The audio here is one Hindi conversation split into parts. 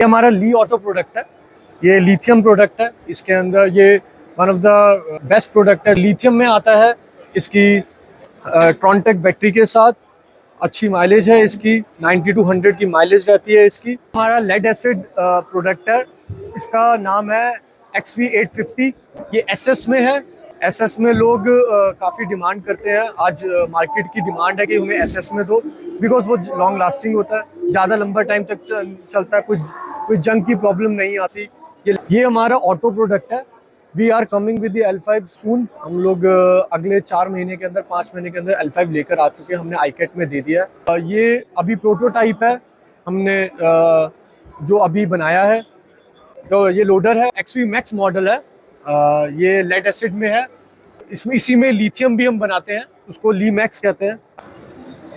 ये हमारा ली ऑटो प्रोडक्ट है। ये लिथियम प्रोडक्ट है। इसके अंदर ये one of the best product है। लिथियम में आता है। इसकी ट्रॉनटेक बैटरी के साथ अच्छी माइलेज है। इसकी 90 to 100 की माइलेज रहती है। इसकी हमारा लेड एसिड प्रोडक्ट है। इसका नाम है XV850। ये SS में है। SS में लोग काफ़ी डिमांड करते हैं। आज मार्केट की डिमांड है कि हमें SS में दो, बिकॉज वो लॉन्ग लास्टिंग होता है, ज़्यादा लंबा टाइम तक चलता है, कोई जंग की प्रॉब्लम नहीं आती। ये हमारा ऑटो प्रोडक्ट है। We are coming with the L5 सून। हम लोग अगले 4 महीने के अंदर 5 महीने के अंदर L5 लेकर आ चुके हैं। हमने आईकेट में दे दिया है। ये अभी प्रोटोटाइप है। हमने जो अभी बनाया है, तो ये लोडर है। XV मैक्स मॉडल है। ये लेड एसिड में है। इसी में लिथियम भी हम बनाते हैं, उसको ली मैक्स कहते हैं।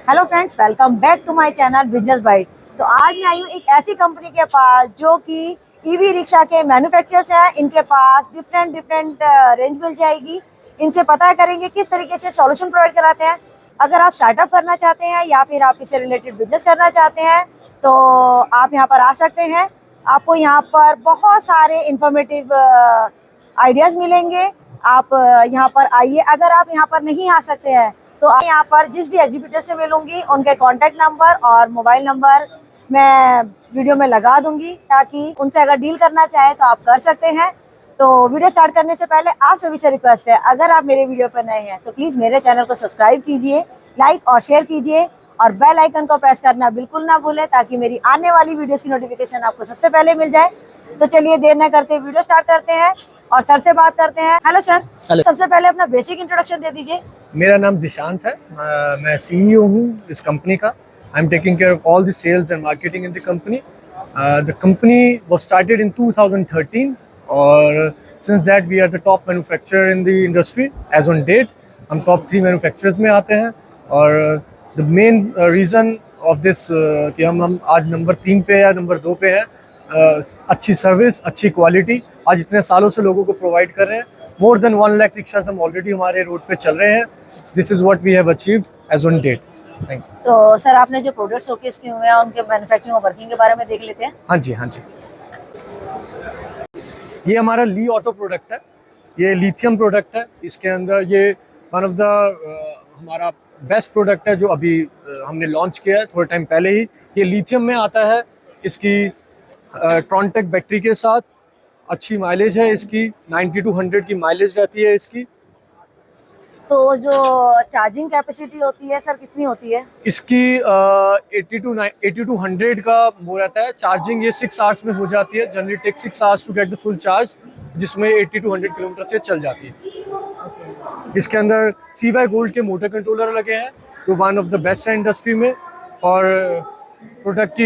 Hello friends, welcome back to my channel business byte. तो आज मैं आई हूँ एक ऐसी कंपनी के पास जो कि ईवी रिक्शा के मैन्युफैक्चरर्स हैं। इनके पास डिफरेंट रेंज मिल जाएगी। इनसे पता करेंगे किस तरीके से सॉल्यूशन प्रोवाइड कराते हैं। अगर आप स्टार्टअप करना चाहते हैं या फिर आप इससे रिलेटेड बिजनेस करना चाहते हैं तो आप यहाँ पर आ सकते हैं। आपको यहाँ पर बहुत सारे इंफॉर्मेटिव आइडियाज़ मिलेंगे। आप यहाँ पर आइए। अगर आप यहाँ पर नहीं आ सकते हैं तो आप यहाँ पर जिस भी एग्जीबिटर से मिलूंगी उनके कॉन्टैक्ट नंबर और मोबाइल नंबर मैं वीडियो में लगा दूंगी, ताकि उनसे अगर डील करना चाहें तो आप कर सकते हैं। तो वीडियो स्टार्ट करने से पहले आप सभी से रिक्वेस्ट है, अगर आप मेरे वीडियो पर नए हैं तो प्लीज़ मेरे चैनल को सब्सक्राइब कीजिए, लाइक और शेयर कीजिए और बेल आइकन को प्रेस करना बिल्कुल ना भूलें, ताकि मेरी आने वाली वीडियोस की नोटिफिकेशन आपको सबसे पहले मिल जाए। तो चलिए देर न करते वीडियो स्टार्ट करते हैं और सर से बात करते हैं। Hello sir. सबसे पहले अपना बेसिक इंट्रोडक्शन दे दीजिए। मेरा नाम दिशांत है। मैं CEO हूँ इस कंपनी का। I am taking care of all the sales and marketing in the company. The company was started in 2013 और since that we are the top manufacturer in the industry as on date. हम टॉप 3 मैन्युफैक्चरर्स में आते हैं और the main reason of this कि हम आज नंबर 3 पे या नंबर 2 पे हैं। अच्छी सर्विस, अच्छी क्वालिटी आज इतने सालों से लोगों को प्रोवाइड कर रहे हैं। मोर देन 1 लाख रिक्शास हम ऑलरेडी हमारे रोड पे चल रहे हैं। This is what we have achieved as on date. Thank you. तो सर आपने जो प्रोडक्ट्स शोकेस किए हुए हैं उनके मैन्युफैक्चरिंग और वर्किंग के बारे में देख लेते हैं। हाँ जी, हाँ जी। ये हमारा ली ऑटो प्रोडक्ट है। ये लिथियम प्रोडक्ट है। इसके अंदर ये वन ऑफ द हमारा बेस्ट प्रोडक्ट है जो अभी हमने लॉन्च किया है थोड़े टाइम पहले ही। ये लिथियम में आता है। इसकी ट्रॉनटेक बैटरी के साथ अच्छी माइलेज है। इसकी 90 to 100 की माइलेज रहती है इसकी। तो जो चार्जिंग कैपेसिटी होती है सर कितनी होती है? इसकी 80 to 100 का वो रहता है। चार्जिंग ये 6 आवर्स में हो जाती है। Generally take 6 hours to get the full charge, जिसमें 80 to 100 किलोमीटर से चल जाती है। इसके अंदर CY गोल्ड के मोटर कंट्रोलर लगे हैं जो वन ऑफ द बेस्ट है इंडस्ट्री में। और प्रोडक्ट की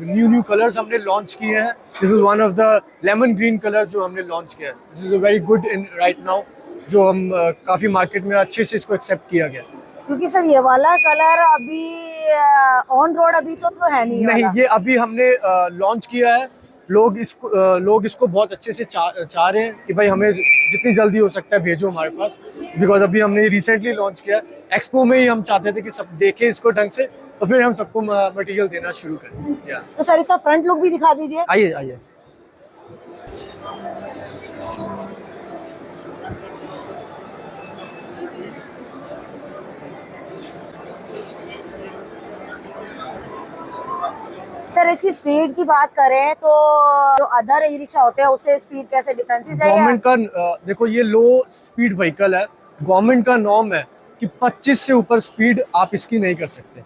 न्यू कलर्स हमने लॉन्च किए हैं। This is one of the lemon green colour जो हमने लॉन्च किया है। This is a very good in right now, जो हम काफ़ी मार्केट में अच्छे से इसको एक्सेप्ट किया गया। क्योंकि सर ये वाला कलर अभी ऑन रोड अभी तो है नहीं। ये अभी हमने लॉन्च किया है। लोग इसको बहुत अच्छे से चाह रहे हैं कि भाई हमें जितनी जल्दी हो सकता है भेजो हमारे पास, बिकॉज अभी हमने रिसेंटली लॉन्च किया। एक्सपो में ही हम चाहते थे कि सब देखें इसको ढंग से, तो फिर हम सबको मटेरियल देना शुरू करें। तो सर इसका फ्रंट लुक भी दिखा दीजिए। आइए आइए। सर इसकी स्पीड की बात करें तो जो अदर ई रिक्शा होते हैं उससे स्पीड कैसे डिफरेंसेस है? गवर्नमेंट का देखो, ये लो स्पीड व्हीकल है। गवर्नमेंट का नॉर्म है कि 25 से ऊपर स्पीड आप इसकी नहीं कर सकते।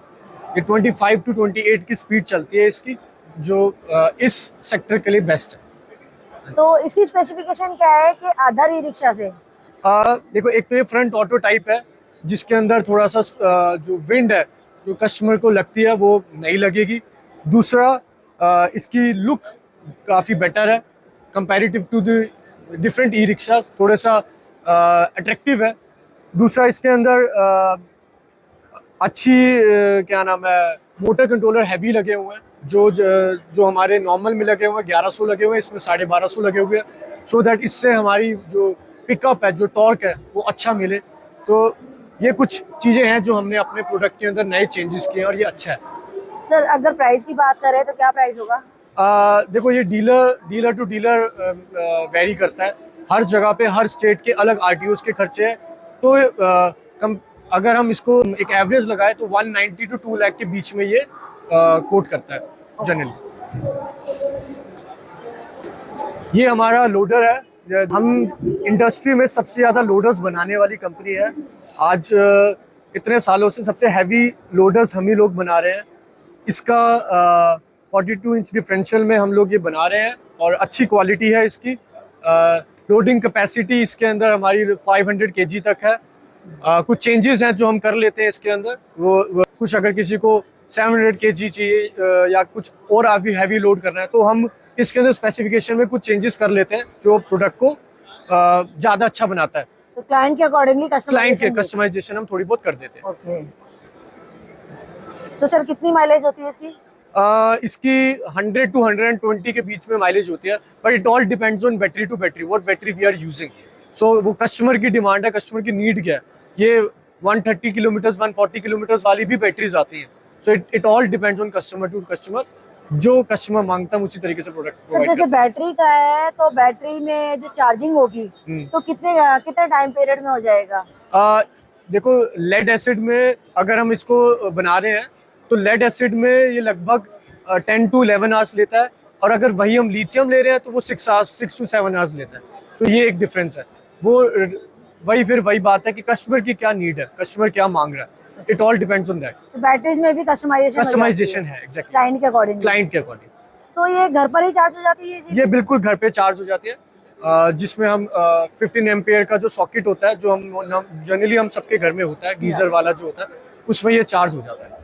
ये 25 to 28 की स्पीड चलती है इसकी, जो इस सेक्टर के लिए बेस्ट है। तो इसकी स्पेसिफिकेशन क्या है कि अदर ई रिक्शा से? देखो, एक तो ये फ्रंट ऑटो टाइप है जिसके अंदर थोड़ा सा जो विंड है जो कस्टमर को लगती है वो नहीं लगेगी। दूसरा, इसकी लुक काफ़ी बेटर है comparative to the different E rickshaw, थोड़ा सा अट्रैक्टिव है। दूसरा, इसके अंदर अच्छी क्या नाम है, मोटर कंट्रोलर हैवी लगे हुए हैं जो हमारे नॉर्मल में लगे हुए हैं 1100 लगे हुए हैं, इसमें 1250 लगे हुए हैं। सो दैट इससे हमारी जो पिकअप है, जो टॉर्क है, वो अच्छा मिले। तो ये कुछ चीज़ें हैं जो हमने अपने प्रोडक्ट के अंदर नए चेंजेस किए हैं और ये अच्छा है। सर अगर प्राइस की बात करें तो क्या प्राइस होगा? देखो ये डीलर टू डीलर वेरी करता है। हर जगह पे हर स्टेट के अलग आरटीओस के खर्चे हैं। तो अगर हम इसको एक एवरेज लगाए तो 190 टू 2 लाख के बीच में ये कोट करता है जनरली। ये हमारा लोडर है। हम इंडस्ट्री में सबसे ज़्यादा लोडर्स बनाने वाली कंपनी है। आज इतने सालों से सबसे हैवी लोडर्स हम ही लोग बना रहे हैं। इसका 42 इंच डिफरेंशियल में हम लोग ये बना रहे हैं और अच्छी क्वालिटी है इसकी। लोडिंग कैपेसिटी इसके अंदर हमारी 500 kg तक है। कुछ चेंजेस हैं जो हम कर लेते हैं इसके अंदर। वो कुछ अगर किसी को 700 kg चाहिए या कुछ और अभी हैवी लोड करना है तो हम इसके अंदर स्पेसिफिकेशन में कुछ चेंजेस कर लेते हैं जो प्रोडक्ट को ज़्यादा अच्छा बनाता है। तो क्लाइंट के अकॉर्डिंगली कस्टमाइजेशन हम थोड़ी बहुत कर देते हैं। ओके। तो सर कितनी माइलेज होती है इसकी? इसकी 100 टू 120 के बीच में माइलेज होती है, but it all depends on battery to battery what battery we are using. So वो कस्टमर की डिमांड है, कस्टमर की नीड क्या है। ये 130 किलोमीटर 140 किलोमीटर वाली भी बैटरीज आती हैं। So it all depends on customer to customer. जो कस्टमर मांगता है उसी तरीके से प्रोडक्ट सर जैसे बैटरी का है तो बैटरी में जो चार्जिंग होगी तो कितने टाइम पीरियड में हो जाएगा? देखो लेड एसिड में अगर हम इसको बना रहे हैं तो लेड एसिड में ये लगभग 10 टू 11 आवर्स लेता है, और अगर वही हम लिथियम ले रहे हैं तो वो 6 टू 7 आवर्स लेता है। तो ये एक डिफरेंस है। वो वही बात है कि कस्टमर की क्या नीड है, कस्टमर क्या मांग रहा है। It all depends on that. तो बैटरीज में भी कस्टमाइजेशन है एग्जैक्टली क्लाइंट के अकॉर्डिंग। तो ये घर पर ही चार्ज हो जाती है? ये बिल्कुल घर पे चार्ज हो जाती है, जिसमें हम 15 एम्पियर का जो सॉकेट होता है जो हम जनरली हम सबके घर में होता है, गीजर वाला जो होता है, उसमें ये चार्ज हो जाता है।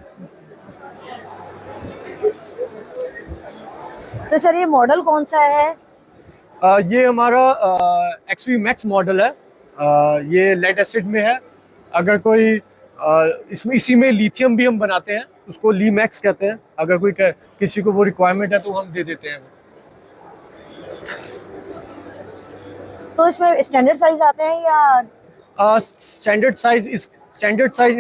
तो सर ये मॉडल कौन सा है? ये हमारा XV Max मॉडल है। ये लेड एसिड में है। अगर कोई इसी में लिथियम भी हम बनाते हैं, उसको ली मैक्स कहते हैं। अगर कोई किसी को वो रिक्वायरमेंट है तो हम दे देते हैं। तो इसमें स्टैंडर्ड साइज आते हैं या स्टैंडर्ड साइज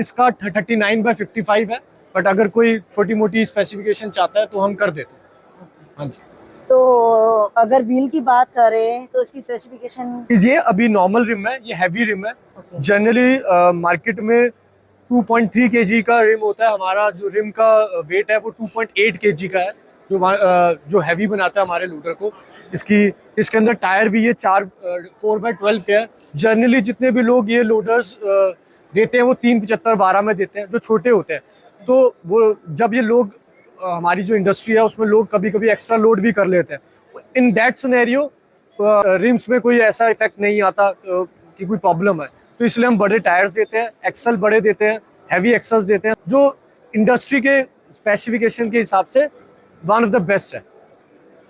इसका 39/55 है, बट अगर कोई छोटी मोटी स्पेसिफिकेशन चाहता है तो हम कर देते हैं। हाँ जी। तो अगर व्हील की बात करें तो इसकी स्पेसिफिकेशन? ये अभी नॉर्मल रिम है, ये हैवी रिम है। जनरली मार्केट में 2.3 kg का रिम होता है। हमारा जो रिम का वेट है वो 2.8 kg का है, जो हैवी बनाता है हमारे लोडर को। इसके अंदर टायर भी ये 4x12 के है। जनरली जितने भी लोग ये लोडर्स देते हैं वो 375/12 में देते हैं, जो छोटे होते हैं। तो वो जब ये लोग हमारी जो इंडस्ट्री है उसमें लोग कभी कभी एक्स्ट्रा लोड भी कर लेते हैं। इन दैट सिनेरियो रिम्स में कोई ऐसा इफेक्ट नहीं आता कि कोई प्रॉब्लम है। तो इसलिए हम बड़े टायर्स देते हैं, एक्सल बड़े देते हैं, हैवी एक्सल्स देते हैं, जो इंडस्ट्री के स्पेसिफिकेशन के हिसाब से वन ऑफ द बेस्ट है।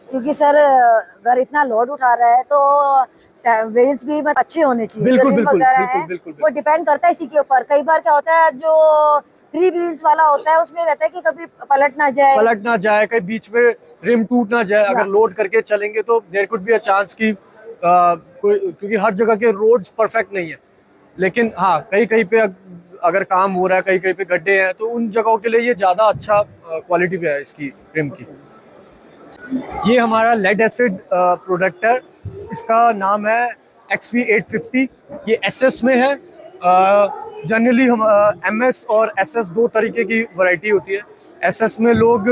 क्योंकि सर अगर इतना लोड उठा रहा है तो व्हील्स भी अच्छे होने चाहिए। बिल्कुल। वो डिपेंड करता है इसी के ऊपर। कई बार क्या होता है जो 3 व्हील्स वाला होता है उसमें रहता है कि कभी पलट ना जाए, कहीं बीच में रिम टूट ना जाए। अगर लोड करके चलेंगे तो there could be a chance कि क्योंकि हर जगह के रोड्स परफेक्ट नहीं है, लेकिन हाँ कहीं पे अगर काम हो रहा है, कहीं पे गड्ढे हैं, तो उन जगहों के लिए ये ज़्यादा अच्छा क्वालिटी पे है इसकी रिम की। ये हमारा लेड एसिड प्रोडक्ट है। इसका नाम है XV850। ये SS में है। जनरली हम MS और SS 2 तरीके की वैरायटी होती है। SS में लोग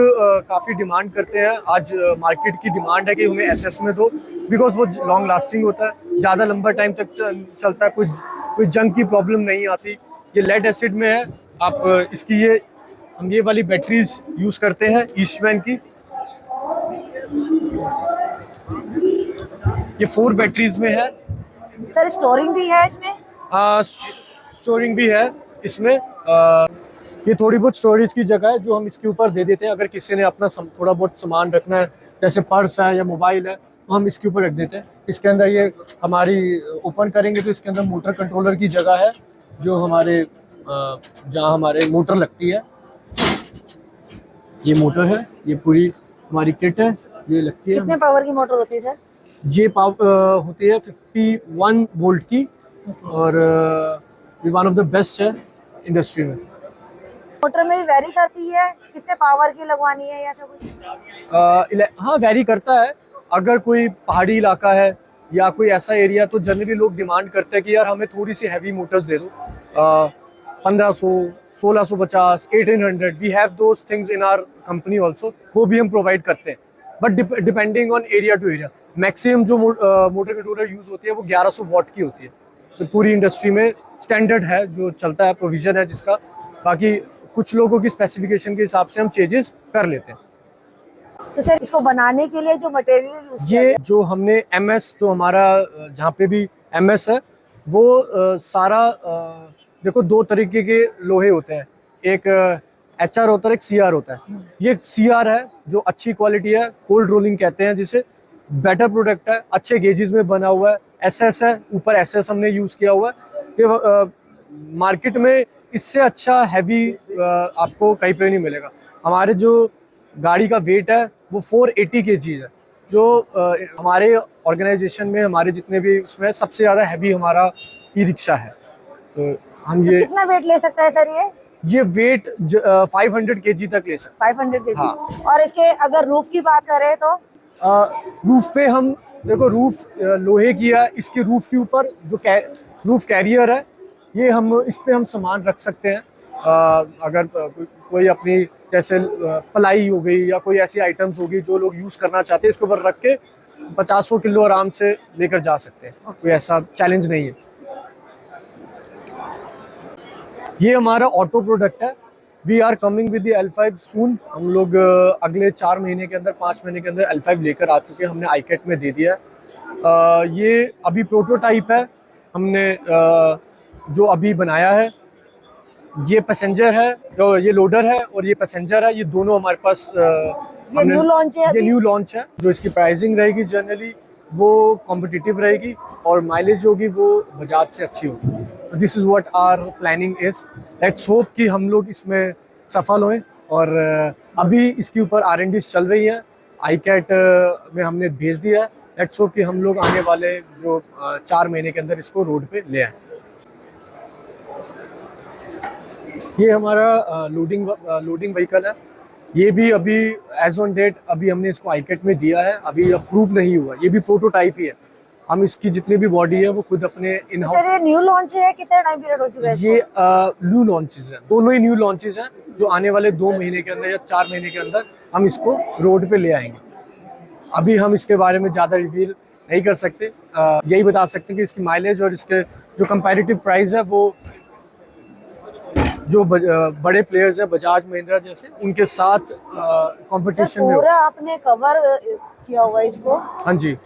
काफ़ी डिमांड करते हैं। आज मार्केट की डिमांड है कि हमें SS में दो, बिकॉज वो लॉन्ग लास्टिंग होता है, ज़्यादा लंबा टाइम तक चलता है, कोई जंग की प्रॉब्लम नहीं आती। ये लेड एसिड में है। आप इसकी हम ये वाली बैटरीज यूज़ करते हैं ईस्टमैन की। ये 4 बैटरीज में है। सर स्टोरिंग भी है इसमें? स्टोरिंग भी है इसमें। ये थोड़ी बहुत स्टोरेज की जगह है जो हम इसके ऊपर दे देते हैं। अगर किसी ने अपना थोड़ा बहुत सामान रखना है, जैसे पर्स है या मोबाइल है, तो हम इसके ऊपर रख देते हैं। इसके अंदर ये हमारी ओपन करेंगे तो इसके अंदर मोटर कंट्रोलर की जगह है, जो हमारे जहाँ हमारे मोटर लगती है। ये मोटर है, ये पूरी हमारी किट है, ये लगती है। कितने पावर की मोटर होती है सर? ये होती है 51 वोल्ट की, और ये वन ऑफ द बेस्ट है इंडस्ट्री में। मोटर में भी वेरी करती है, कितने पावर की लगवानी है या ऐसा कुछ? हाँ, वेरी करता है। अगर कोई पहाड़ी इलाका है या कोई ऐसा एरिया, तो जनरली लोग डिमांड करते हैं कि यार हमें थोड़ी सी हैवी मोटर्स दे दो। 1500, 1650, 1800, we have those things in our company also, वो भी हम प्रोवाइड करते हैं। But depending on area to area, maximum जो मोटर कंट्रोलर यूज़ होती है वो 1100 वॉट की होती है। तो पूरी इंडस्ट्री में स्टैंडर्ड है जो चलता है, प्रोविज़न है जिसका। बाकी कुछ लोगों की स्पेसिफिकेशन के हिसाब से हम चेंजेस कर लेते हैं। तो सर इसको बनाने के लिए जो मटेरियल यूज ये जो हमने MS, जो हमारा जहाँ पे भी MS है, वो सारा देखो 2 तरीके के लोहे होते हैं। एक HR होता है, एक CR होता है। ये CR है जो अच्छी क्वालिटी है, कोल्ड रोलिंग कहते हैं जिसे। बेटर प्रोडक्ट है, अच्छे गेजेस में बना हुआ है। SS है, ऊपर SS हमने यूज़ किया हुआ है। ये मार्केट में इससे अच्छा हैवी आपको कहीं पे नहीं मिलेगा। हमारे जो गाड़ी का वेट है वो 480 kg है, जो हमारे ऑर्गेनाइजेशन में, हमारे जितने भी उसमें सबसे ज़्यादा हैवी हमारा ई-रिक्शा है। तो हम तो कितना वेट ले सकता है सर ये वेट 500 kg तक ले सकते 500 kg? हाँ। और इसके अगर रूफ की बात करें तो हैं। रूफ पे हम देखो, रूफ लोहे की है, इसके रूफ के ऊपर जो रूफ कैरियर है, ये हम इस पे हम सामान रख सकते हैं। अगर कोई अपनी जैसे पलाई हो गई या कोई ऐसी आइटम्स होगी जो लोग यूज़ करना चाहते हैं, इसके ऊपर रख के 50-100 किलो आराम से लेकर जा सकते हैं। कोई ऐसा चैलेंज नहीं है। ये हमारा ऑटो प्रोडक्ट है। We are coming with the L5 सून। हम लोग अगले 4 महीने के अंदर, 5 महीने के अंदर L5 लेकर आ चुके हैं। हमने iCAT में दे दिया है। ये अभी प्रोटोटाइप है, हमने जो अभी बनाया है। ये पैसेंजर है, जो ये लोडर है और ये पैसेंजर है, ये दोनों हमारे पास ये न्यू लॉन्च है? ये न्यू लॉन्च है। जो इसकी प्राइसिंग रहेगी जनरली वो कॉम्पिटिटिव रहेगी और माइलेज होगी वो बजाज से अच्छी होगी। So this is what our planning is. Let's hope कि हम लोग इसमें सफल हों। और अभी इसके ऊपर R&Ds चल रही है, iCAT में हमने भेज दिया है। लेट्स होप कि हम लोग आने वाले जो 4 महीने के अंदर इसको रोड पे ले आएँ। ये हमारा लोडिंग व्हीकल है। ये भी अभी एज ऑन डेट अभी हमने इसको iCAT में दिया है, अभी अप्रूव नहीं हुआ। ये भी प्रोटोटाइप ही है। हम इसकी जितनी भी बॉडी है वो खुद अपने इन हाउस। सर ये न्यू लॉन्च है, कितना टाइम पीरियड हो चुका है इसको? ये न्यू लॉन्चेस हैं, दोनों ही न्यू लॉन्चेस हैं, जो आने वाले 2 महीने के अंदर या 4 महीने के अंदर हम इसको रोड पे ले आएंगे। अभी हम इसके बारे में ज़्यादा रिवील नहीं कर सकते। यही बता सकते हैं कि इसकी माइलेज और इसके जो कंपैरेटिव प्राइस है वो जो बड़े प्लेयर्स हैं, बजाज महिंद्रा जैसे, उनके साथ कंपटीशन में पूरा आपने कवर किया हुआ है इसको? हाँ जी,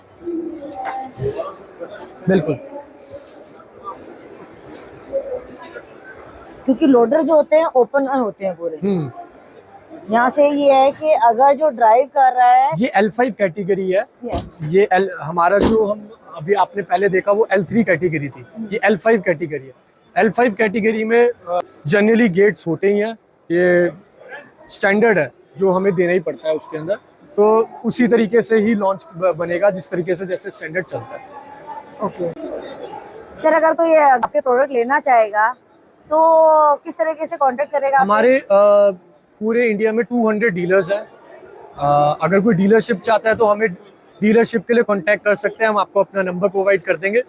बिल्कुल। क्योंकि लोडर जो होते हैं ओपन होते हैं पूरे। यहाँ से ये है कि अगर जो ड्राइव कर रहा है, ये L5 कैटेगरी है। ये हमारा जो हम अभी आपने पहले देखा वो L3 कैटेगरी थी, ये L5 कैटेगरी है। L5 कैटेगरी में जनरली गेट्स होते ही हैं, ये स्टैंडर्ड है जो हमें देना ही पड़ता है उसके अंदर। तो उसी तरीके से ही लॉन्च बनेगा जिस तरीके से जैसे स्टैंडर्ड चलता है। ओके सर, अगर कोई आपके प्रोडक्ट लेना चाहेगा तो किस तरीके से कांटेक्ट करेगा? हमारे पूरे इंडिया में 200 डीलर्स हैं। अगर कोई डीलरशिप चाहता है तो हमें डीलरशिप के लिए कांटेक्ट कर सकते हैं, हम आपको अपना नंबर प्रोवाइड कर देंगे।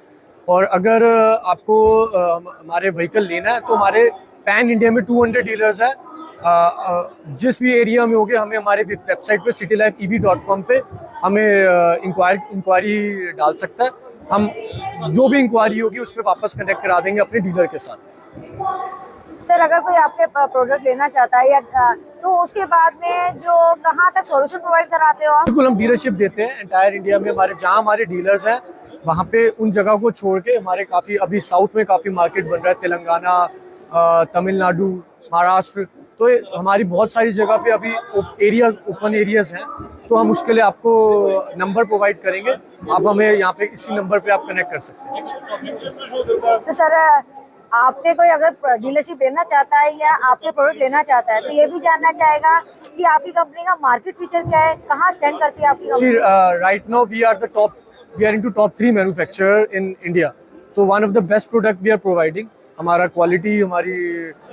और अगर आपको हमारे व्हीकल लेना है तो हमारे पैन इंडिया में 200 डीलर्स हैं। जिस भी एरिया में होंगे हमें हमारे वेबसाइट पे citylifeev.com पे हमें इंक्वायरी डाल सकता है। हम जो भी इंक्वायरी होगी उस पर वापस कनेक्ट करा देंगे अपने डीलर के साथ। सर अगर कोई आपके प्रोडक्ट लेना चाहता है या तो उसके बाद में जो कहाँ तक सॉल्यूशन प्रोवाइड कराते हो आप? बिल्कुल, हम डीलरशिप देते हैं एंटायर इंडिया में। हमारे जहाँ हमारे डीलर्स हैं वहाँ पे उन जगह को छोड़ के हमारे काफ़ी अभी साउथ में काफ़ी मार्केट बन रहा है, तेलंगाना, तमिलनाडु, महाराष्ट्र। तो हमारी बहुत सारी जगह पे अभी ओपन एरियाज हैं, तो हम उसके लिए आपको नंबर प्रोवाइड करेंगे। आप हमें यहाँ पे इसी नंबर पे आप कनेक्ट कर सकते हैं। तो सर आपके कोई अगर डीलरशिप लेना चाहता है या आपके प्रोडक्ट लेना चाहता है तो ये भी जानना चाहेगा कि आपकी कंपनी का मार्केट फीचर क्या है, कहाँ स्टैंड करती है आपकी company? Right now we are into top 3 manufacturer in India. So one of the best product we are providing. हमारा क्वालिटी, हमारी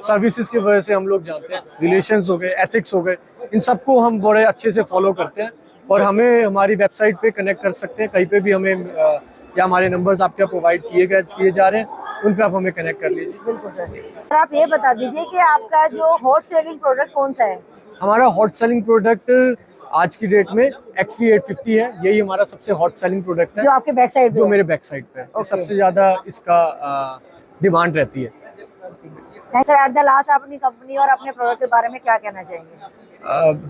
सर्विसेज की वजह से हम लोग जानते हैं। रिलेशंस हो गए, एथिक्स हो गए, इन सबको हम बड़े अच्छे से फॉलो करते हैं। और हमें हमारी वेबसाइट पे कनेक्ट कर सकते हैं, कहीं पे भी हमें या हमारे नंबर्स आपके प्रोवाइड किए जा रहे हैं, उन पे आप हमें कनेक्ट कर लीजिए। बिल्कुल सर। सर आप ये बता दीजिए कि आपका जो हॉट सेलिंग प्रोडक्ट कौन सा है? हमारा हॉट सेलिंग प्रोडक्ट आज की डेट में XV850 है। यही हमारा सबसे हॉट सेलिंग प्रोडक्ट है, जो आपके बैक साइड जो मेरे बैक साइड पे है। Okay. सबसे ज़्यादा इसका डिमांड रहती है। सर एट द लास्ट आप अपनी कंपनी और अपने प्रोडक्ट के बारे में क्या कहना चाहेंगे?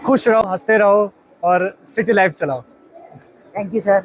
खुश रहो, हंसते रहो और सिटी लाइफ चलाओ। Thank you sir.